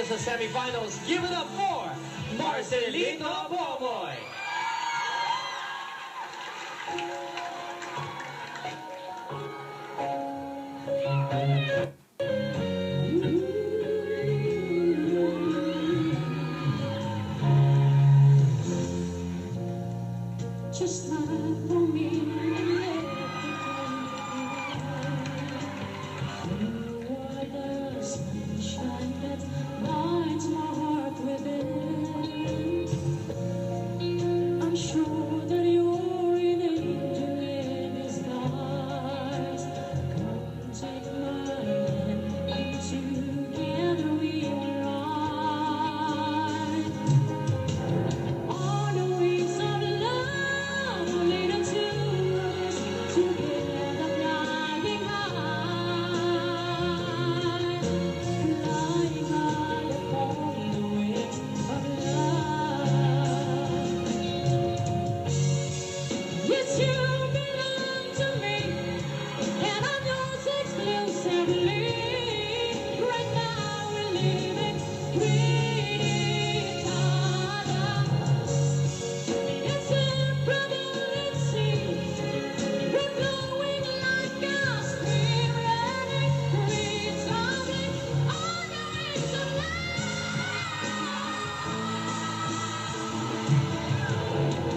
sa semifinals. Give it up for Marcelito Pomoy! Just smile for me and let you are the sunshine that lights my heart within. I'm sure that you're an angel in disguise. Come take my hand and together we will ride on the wings of love. Leading to us together, flying high upon the wings of love. Yes, you belong to me, and I'm yours exclusively. Right now we're living with each other. It's inseparable, it seems. We're glowing like a spirit, resounding on the wings of love.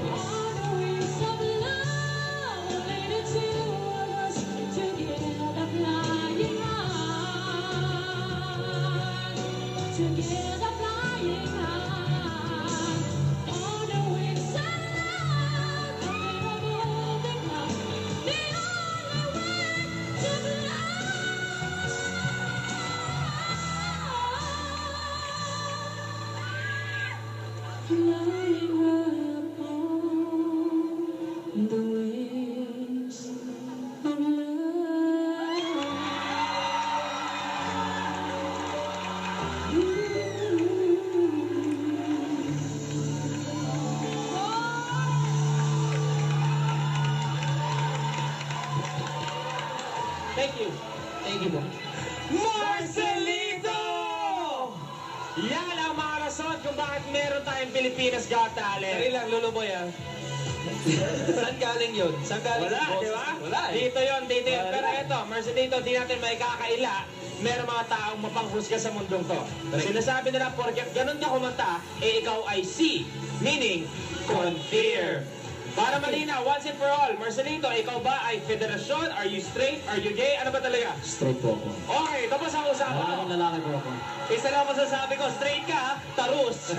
On the wings of love, leading to us together, flying high. Together, flying high. On the wings of love, we're moving up the only way to flying high upon the wings of Thank you. Thank you po. Marcelito! Yan ang mga rason kung bakit meron tayong Pilipinas Got Talent. Sari lang, luluboy ah. Saan galing yun? Saan galing Wala, yung boses? di ba? Wala eh. Dito yun, dito yun. Wala. Pero ito, Marcelito, di natin may kakaila. Meron mga taong mapanghusga sa mundong to. Sinasabi nila, porket ganun ka kumanta, eh ikaw ay C. Meaning, confirm. Para malinaw, once and for all, Marcelito, ikaw ba ay federasyon? Are you straight? Are you gay? Ano ba talaga? Straight po ako. Okay, tapos ang usapan ko. lalaki po ako. Isa lang masasabi ko, straight ka, tarus.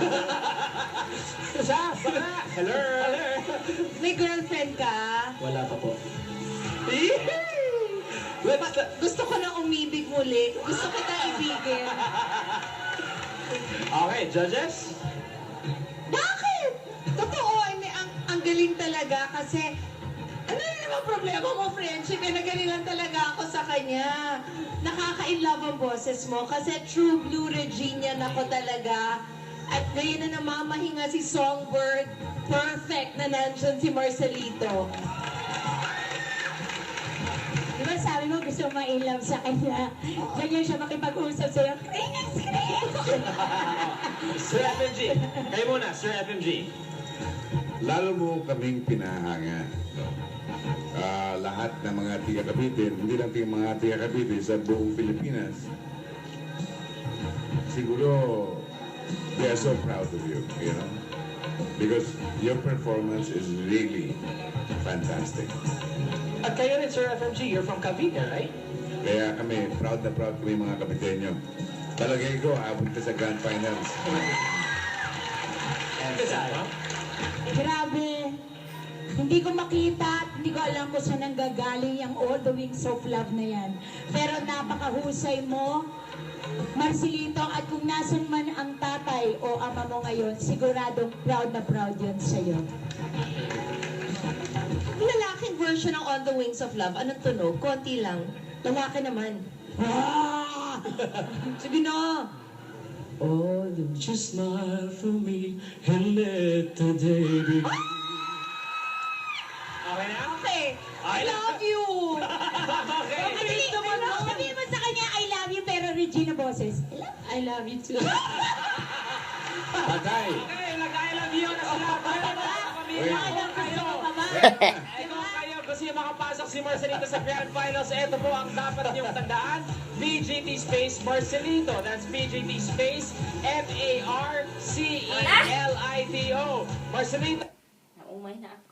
Siya, baka. Hello. Hello. May girlfriend ka? Wala pa po. Gusto ko na umibig muli. Gusto kita ibigin. Okay, judges? Bakit? Totoo, ang galing talaga kasi ano na naman problema mo, friendship? Eh, nagaling lang talaga ako sa kanya. Nakaka-inlove ang boses mo kasi true blue Regina na ko talaga. At ngayon na namamahinga si Songbird, perfect na nandyan si Marcelito. Diba sabi mo gusto mo ma-inlove sa kanya? Ganyan siya makipag-usap sa'yo. Sir FMG. Kayo muna, Sir FMG. Lalo mo kaming pinahanga. No? Lahat ng mga tiga Cavite, hindi lang mga tiga Cavite sa buong Pilipinas, siguro they are so proud of you, you know? Because your performance is really fantastic. At kayo rin, Sir FMG, you're from Cavite, right? Kaya kami, proud na proud kami mga Caviteño. Talagay ko, abot ka sa Grand Finals. And Kasama? Grabe. Hindi ko makita at hindi ko alam kung saan nanggagaling yung All the Wings of Love na yan. Pero napakahusay mo, Marcelito, at kung nasan man ang tatay o ama mo ngayon, siguradong proud na proud yun sa'yo. Lalaking version ng On the Wings of Love, anong tunog? Konti lang. Lalaki naman. Ah! Sige na! Oh, just smile for me and let the day begin. Okay na? Okay. I love you! Okay. Sabihin mo sa kanya, I love you, pero reject Gina Boses. I love you too. Patay. Okay, nag-I love you na sila. Pero mga pamilya, Wait. kung kayo, kung kayo gusto yung makapasok si Marcelito sa Grand Finals, ito po ang dapat niyong tandaan. VGT space Marcelito. That's VGT space Marcelito. Marcelito. Naumay na ako.